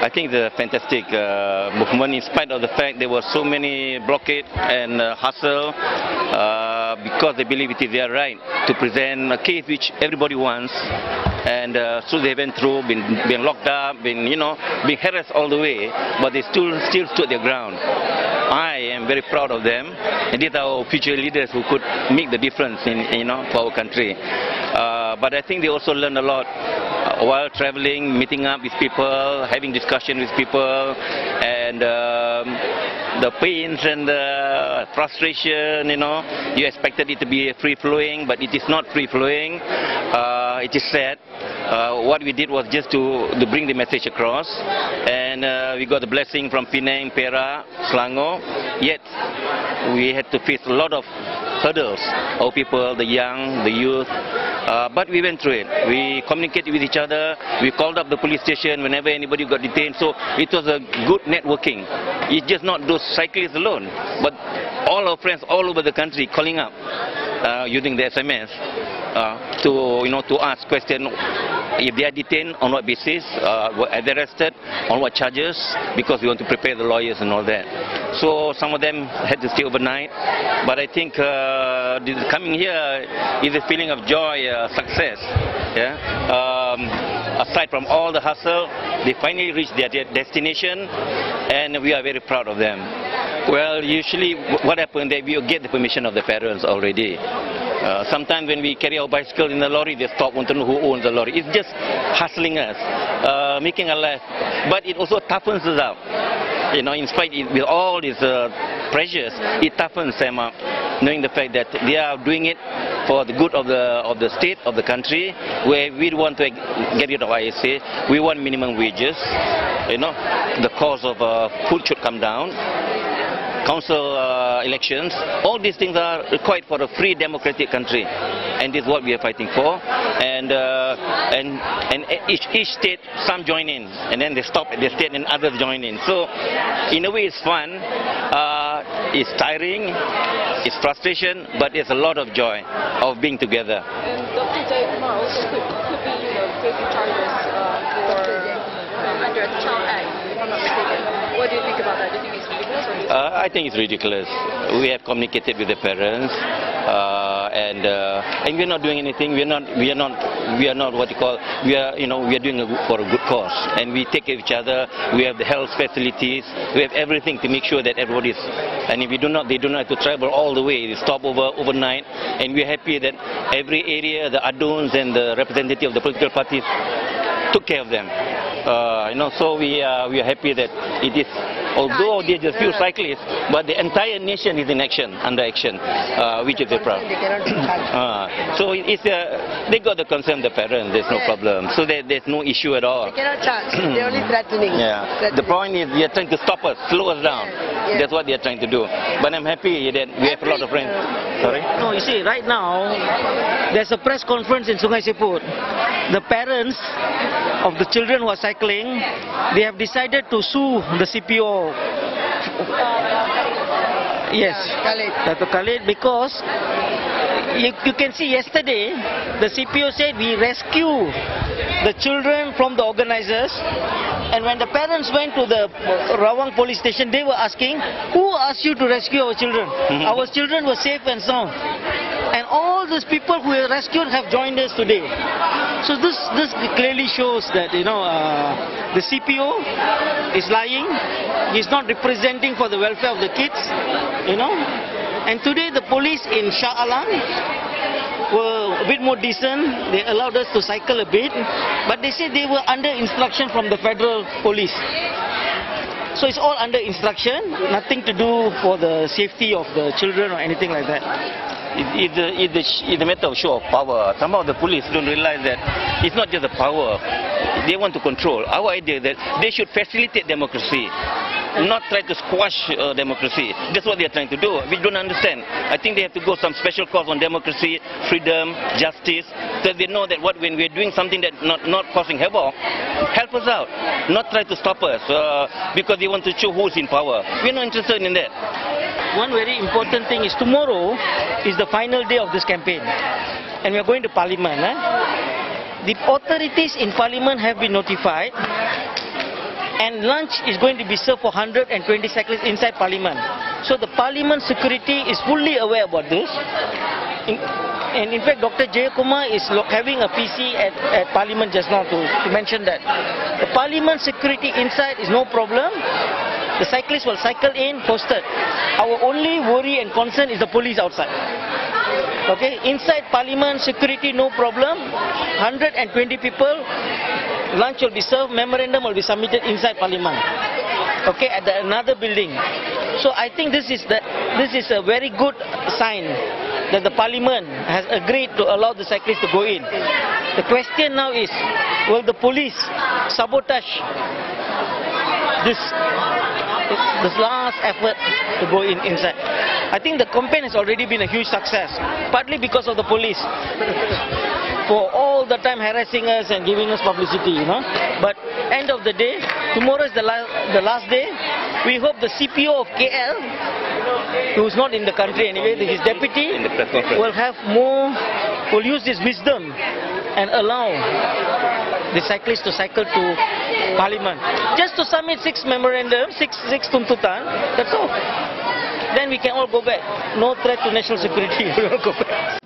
I think the fantastic movement, in spite of the fact there were so many blockade and hustle, because they believe it is their right to present a case which everybody wants, and so they went through, been locked up, been harassed all the way, but they still stood their ground. I am very proud of them, and these are our future leaders who could make the difference in for our country. But I think they also learned a lot while traveling, meeting up with people, having discussion with people, and the pains and the frustration, you expected it to be free-flowing, but it is not free-flowing. It is sad. What we did was just to bring the message across, and we got the blessing from Penang, Perak, Selangor, yet we had to face a lot of hurdles, our people, the young, the youth, but we went through it. We communicated with each other, we called up the police station whenever anybody got detained, so it was a good networking. It's just not those cyclists alone, but all our friends all over the country calling up using the SMS to ask questions. If they are detained, on what basis, were they arrested, on what charges, because we want to prepare the lawyers and all that. So some of them had to stay overnight, but I think coming here is a feeling of joy, success. Yeah? Aside from all the hustle, they finally reached their destination, and we are very proud of them. Well, usually what happens is we get the permission of the parents already. Sometimes when we carry our bicycle in the lorry, they stop, want to know who owns the lorry. It's just hustling us, making our life, but it also toughens us up. In spite with all these pressures, it toughens them up, knowing the fact that they are doing it for the good of the state, of the country, where we want to get rid of ISA. We want minimum wages. The cost of food should come down. Council elections, all these things are required for a free democratic country, and this is what we are fighting for. And each state, some join in, and then they stop at the state and others join in. So in a way it's fun, it's tiring, it's frustration, but there's a lot of joy of being together. And Dr. Jerit also could be facing charges under the Child Act, if I'm not mistaken. What do you think about that? Do you think it's ridiculous? I think it's ridiculous. We have communicated with the parents, and we're not doing anything. We are not what you call. We are doing for a good cause, and we take care of each other. We have the health facilities. We have everything to make sure that everybody is. And if they do not have to travel all the way. They stop overnight, and we're happy that every area, the aduns and the representative of the political parties took care of them. So we are happy that it is, although there's a few cyclists, but the entire nation is in action, under action, which is very proud. So they got the consent of the parents, there's no problem. So there's no issue at all. They cannot charge, they're only threatening. Yeah. The point is they are trying to stop us, slow us down. That's what they are trying to do. But I'm happy that we have a lot of friends. Sorry? No, you see, right now, there's a press conference in Sungai Siput. The parents of the children who are cycling, they have decided to sue the CPO. Yes, Dr. Khalid, because you can see yesterday, the CPO said we rescue the children from the organizers, and when the parents went to the Rawang police station, they were asking, who asked you to rescue our children? Our children were safe and sound. And all these people who were rescued have joined us today. So this clearly shows that the CPO is lying. He's not representing for the welfare of the kids. And today the police in Shah Alam were a bit more decent. They allowed us to cycle a bit, but they said they were under instruction from the federal police. So it's all under instruction, nothing to do for the safety of the children or anything like that. It's a matter of show of power. Some of the police don't realize that it's not just the power. They want to control. Our idea is that they should facilitate democracy, not try to squash democracy. That's what they are trying to do. We don't understand. I think they have to go some special course on democracy, freedom, justice, so they know that when we're doing something that not causing havoc, help us out, not try to stop us because they want to show who's in power. We're not interested in that. One very important thing is tomorrow is the final day of this campaign, and we are going to Parliament. The authorities in Parliament have been notified and lunch is going to be served for 120 cyclists inside Parliament. So the Parliament security is fully aware about this. And in fact, Dr. Jerit is having a PC at Parliament just now to mention that. The Parliament security inside is no problem. The cyclists will cycle in, posted. Our only worry and concern is the police outside. Okay, inside Parliament security no problem. 120 people, lunch will be served, memorandum will be submitted inside Parliament. Okay, at another building. So I think this is a very good sign that the Parliament has agreed to allow the cyclists to go in. The question now is, will the police sabotage this last effort to go inside? I think the campaign has already been a huge success, partly because of the police, for all the time harassing us and giving us publicity, you know. But end of the day, tomorrow is the last day. We hope the CPO of KL, who is not in the country anyway, his deputy, will use this wisdom and allow the cyclists to cycle to Parliament. Just to submit 6 memorandums, 6 tuntutan, that's all. Then we can all go back. No threat to national security. We will go back.